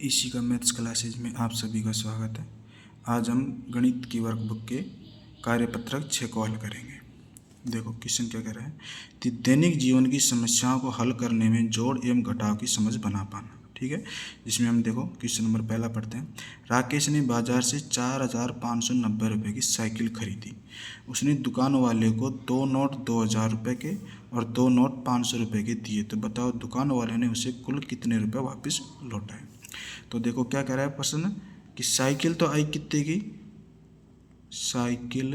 इसी का maths classes में आप सभी का स्वागत है। आज हम गणित की वर्कबुक के कार्यपत्रक 6 को हल करेंगे। देखो क्वेश्चन क्या कह रहा है कि दैनिक जीवन की समस्याओं को हल करने में जोड़ एवं घटाव की समझ बना पाना। ठीक है, जिसमें हम देखो क्वेश्चन नंबर पहला पढ़ते हैं। राकेश ने बाजार से 4,590 रुपये की साइकिल खरीदी। उसने दुकान वाले को 2 नोट 2,000 रुपये के और 2 नोट 500 रुपये के दिए। तो बताओ दुकान वाले ने उसे कुल कितने रुपये वापस लौटाए। तो देखो क्या कह रहा है प्रश्न कि साइकिल तो आई कितने की, साइकिल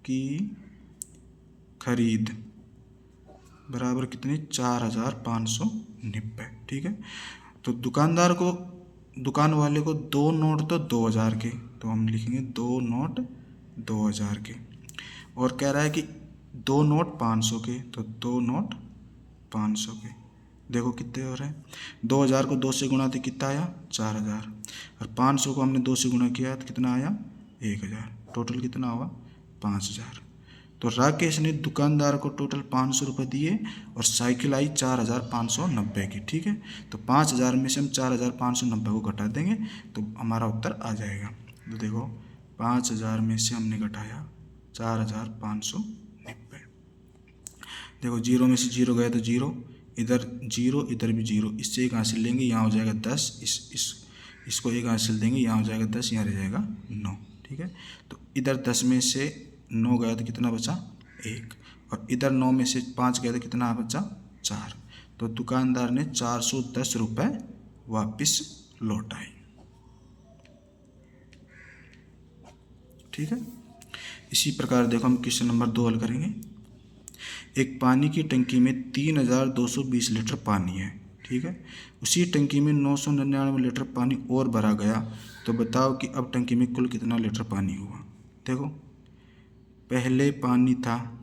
की खरीद बराबर कितने 4,590। ठीक है, तो दुकानदार को दुकान वाले को 2 नोट तो 2,000 के, तो हम लिखेंगे 2 नोट 2,000 के, और कह रहा है कि 2 नोट 500 के, तो 2 नोट 500 के। देखो कितने हो रहे हैं, 2,000 को 2 से गुणा तो कितना आया 4,000, और 500 को हमने 2 से गुणा किया तो कितना आया 1,000। टोटल कितना हुआ 5,000। तो राकेश ने दुकानदार को टोटल 500 रुपये दिए और साइकिल आई 4,590 की। ठीक है, तो 5,000 में से हम 4,590 को घटा देंगे तो हमारा उत्तर आ जाएगा। तो देखो 5,000 में से हमने घटाया 4,590। देखो जीरो में से जीरो गया तो जीरो, इधर जीरो इधर भी जीरो, इससे एक हासिल लेंगे यहाँ हो जाएगा 10, इसको एक हासिल देंगे यहाँ हो जाएगा 10, यहाँ रह जाएगा 9। ठीक है, तो इधर 10 में से 9 गया तो कितना बचा 1, और इधर 9 में से 5 गया तो कितना बचा 4। तो दुकानदार ने 410 रुपये वापस लौटाए। ठीक है, इसी प्रकार देखो हम क्वेश्चन नंबर 2 हल करेंगे। एक पानी की टंकी में 3,220 लीटर पानी है। ठीक है, उसी टंकी में 999 लीटर पानी और भरा गया। तो बताओ कि अब टंकी में कुल कितना लीटर पानी हुआ। देखो पहले पानी था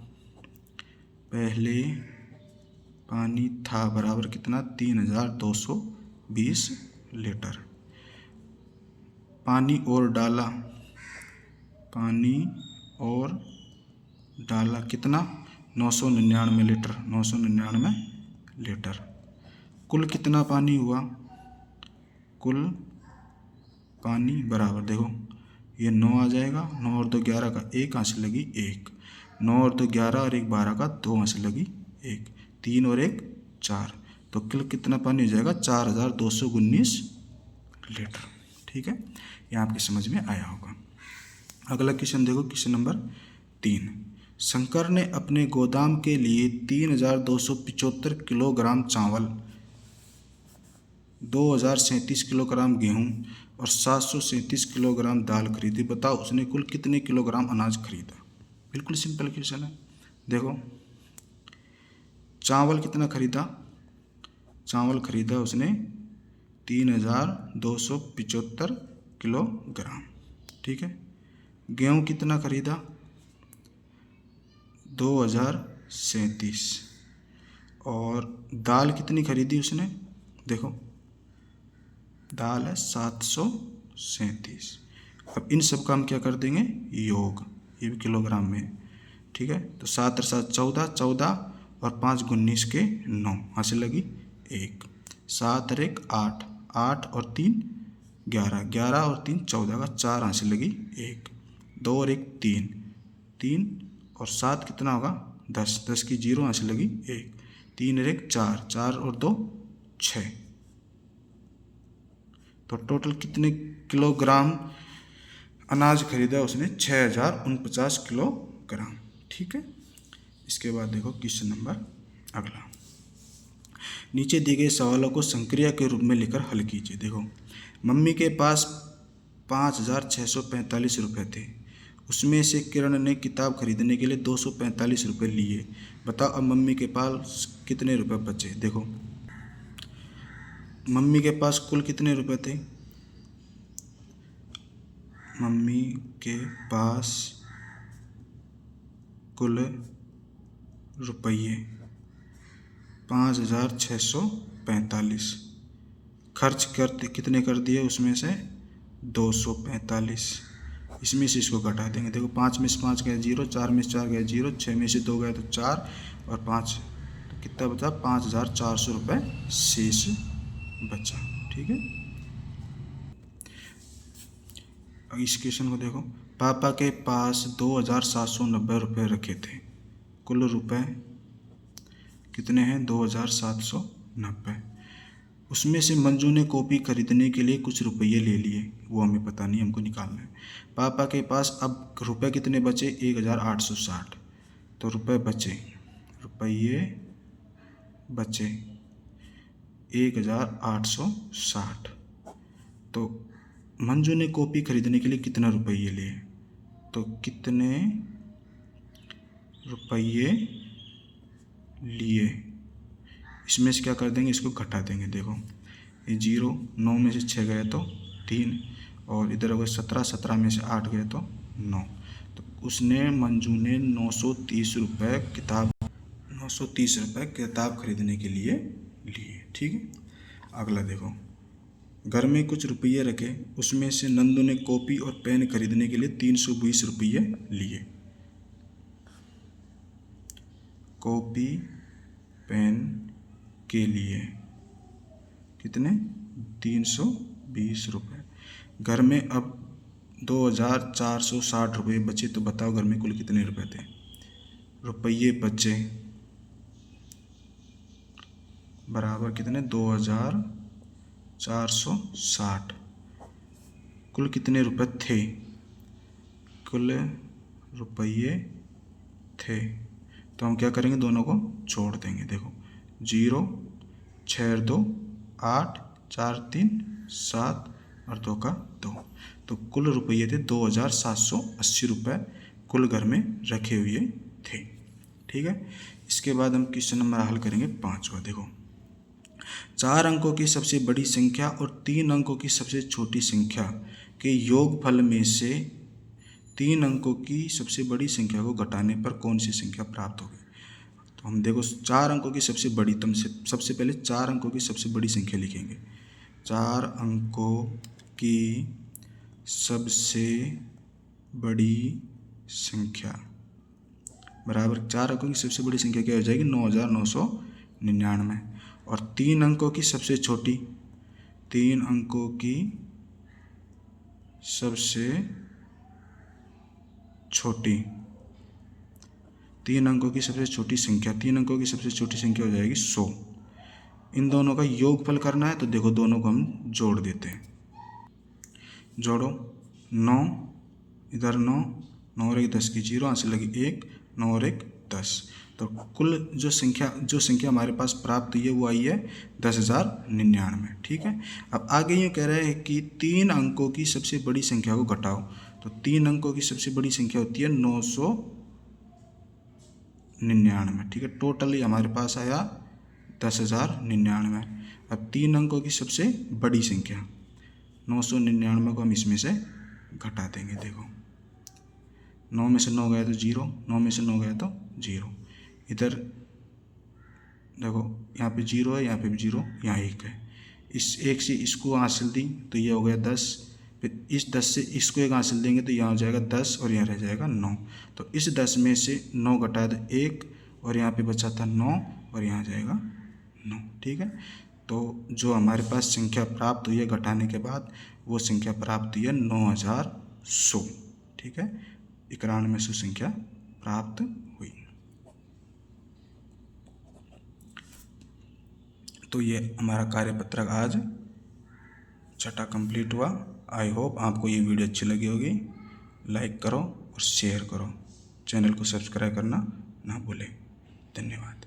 बराबर कितना 3,220 लीटर। पानी और डाला कितना 999 लीटर, 999 लीटर। कुल कितना पानी हुआ, कुल पानी बराबर देखो ये 9 आ जाएगा, 9 और 2 11 का 1 हासिल लगी 1, 9 और 2 11 और 1 12 का 2 हासिल लगी 1, 3 और 1 4। तो कुल कितना पानी हो जाएगा 4,219 लीटर। ठीक है, ये आपकी समझ में आया होगा। अगला क्वेश्चन देखो क्वेश्चन नंबर 3। शंकर ने अपने गोदाम के लिए 3,275 किलोग्राम चावल, 2,037 किलोग्राम गेहूँ और 737 किलोग्राम दाल खरीदी। बताओ उसने कुल कितने किलोग्राम अनाज खरीदा। बिल्कुल सिंपल क्वेश्चन है। देखो चावल कितना खरीदा, चावल खरीदा उसने 3,275 किलोग्राम। ठीक है, गेहूँ कितना खरीदा 2,037, और दाल कितनी खरीदी उसने, देखो दाल है 737। अब इन सब का हम क्या कर देंगे योग, ये भी किलोग्राम में। ठीक है, तो 7 और 7 14, 14 और 5 19 के 9 हासिल लगी 1, 7 और 1 8, 8 और 3 11, 11 और 3 14 का 4 हासिल लगी 1, 2 और 1 3, 3 और 7 कितना होगा 10, 10 की 0 हासिल लगी 1, 3 और 1 4, 4 और 2 6। तो टोटल कितने किलोग्राम अनाज खरीदा उसने 6,049 किलोग्राम। ठीक है, इसके बाद देखो क्वेश्चन नंबर अगला। नीचे दिए गए सवालों को संक्रिया के रूप में लिखकर हल कीजिए। देखो मम्मी के पास 5,645 रुपये थे, उसमें से किरण ने किताब खरीदने के लिए 245 रुपये लिए। बताओ अब मम्मी के पास कितने रुपये बचे। देखो मम्मी के पास कुल कितने रुपए थे, मम्मी के पास कुल रुपये 5,645, खर्च करते कितने कर दिए उसमें से 245, इसमें से इसको घटा देंगे। देखो 5 में से 5 गया 0, 4 में से 4 गया 0, 6 में से 2 गया तो 4 और 5 तो कितना बचा 5,400 रुपये शेष बचा। ठीक है, अब इस क्वेश्चन को देखो। पापा के पास 2790 रुपये रखे थे, कुल रुपए कितने हैं? 2790। उसमें से मंजू ने कॉपी खरीदने के लिए कुछ रुपये ले लिए, वो हमें पता नहीं, हमको निकालना है। पापा के पास अब रुपए कितने बचे? 1860। तो रुपए बचे 1860। तो मंजू ने कॉपी खरीदने के लिए कितना रुपये लिए? तो कितने रुपये लिए, इसमें से क्या कर देंगे? इसको घटा देंगे। देखो ये 0, 9 में से 6 गए तो 3, और इधर हो गए 17, 17 में से 8 गए तो 9। तो उसने मंजू ने 930 रुपये किताब खरीदने के लिए लिए। ठीक है, अगला देखो। घर में कुछ रुपये रखे, उसमें से नंदू ने कॉपी और पेन खरीदने के लिए 320 रुपये लिए। कॉपी पेन के लिए कितने? 320 रुपये। घर में अब 2460 रुपये बचे, तो बताओ घर में कुल कितने रुपए थे? रुपये बचे बराबर कितने? 2460। कुल कितने रुपए थे? कुल रुपये थे, तो हम क्या करेंगे? दोनों को जोड़ देंगे। देखो 0, 6 2 8, 4 3 7 और 2 का 2। तो कुल रुपये थे 2780 रुपये कुल घर में रखे हुए थे। ठीक है, इसके बाद हम क्वेश्चन नंबर हल करेंगे 5वां। देखो 4 अंकों की सबसे बड़ी संख्या और 3 अंकों की सबसे छोटी संख्या के योगफल में से 3 अंकों की सबसे बड़ी संख्या को घटाने पर कौन सी संख्या प्राप्त होगी? तो हम देखो 4 अंकों की सबसे बड़ी, सबसे पहले 4 अंकों की सबसे बड़ी संख्या लिखेंगे। 4 अंकों की सबसे बड़ी संख्या बराबर 4 अंकों की सबसे बड़ी संख्या क्या हो जाएगी? 9999। और 3 अंकों की सबसे छोटी, 3 अंकों की सबसे छोटी, 3 अंकों की सबसे छोटी संख्या, 3 अंकों की सबसे छोटी संख्या हो जाएगी 100। इन दोनों का योगफल करना है, तो देखो दोनों को हम जोड़ देते हैं। जोड़ो 9, इधर 9, 9 और 1 10 की 0, यहाँ से लगी 1, 9 और 1 10। तो कुल जो संख्या हमारे पास प्राप्त हुई है वो आई है 10,099। ठीक है, अब आगे ये कह रहे हैं कि 3 अंकों की सबसे बड़ी संख्या को घटाओ। तो 3 अंकों की सबसे बड़ी संख्या होती है 999। ठीक है, टोटली हमारे पास आया 10,099। अब 3 अंकों की सबसे बड़ी संख्या 999 को हम इसमें से घटा देंगे। देखो 9 में से 9 गया तो 0, 9 में से 9 गया तो 0। इधर देखो यहाँ पे 0 है, यहाँ पे भी 0, यहाँ 1 है। इस 1 से इसको हासिल दी तो ये हो गया 10, फिर इस 10 से इसको 1 हासिल देंगे तो यहाँ हो जाएगा 10 और यहाँ रह जाएगा 9। तो इस 10 में से 9 घटाया तो 1 और यहाँ पे बचा था 9 और यहाँ जाएगा 9। ठीक है, तो जो हमारे पास संख्या प्राप्त हुई है घटाने के बाद, वो संख्या प्राप्त हुई है 9100। ठीक है, 9100 संख्या प्राप्त हुई। तो ये हमारा कार्यपत्रक आज छठा कंप्लीट हुआ। आई होप आपको ये वीडियो अच्छी लगी होगी। लाइक करो और शेयर करो, चैनल को सब्सक्राइब करना ना भूलें। धन्यवाद।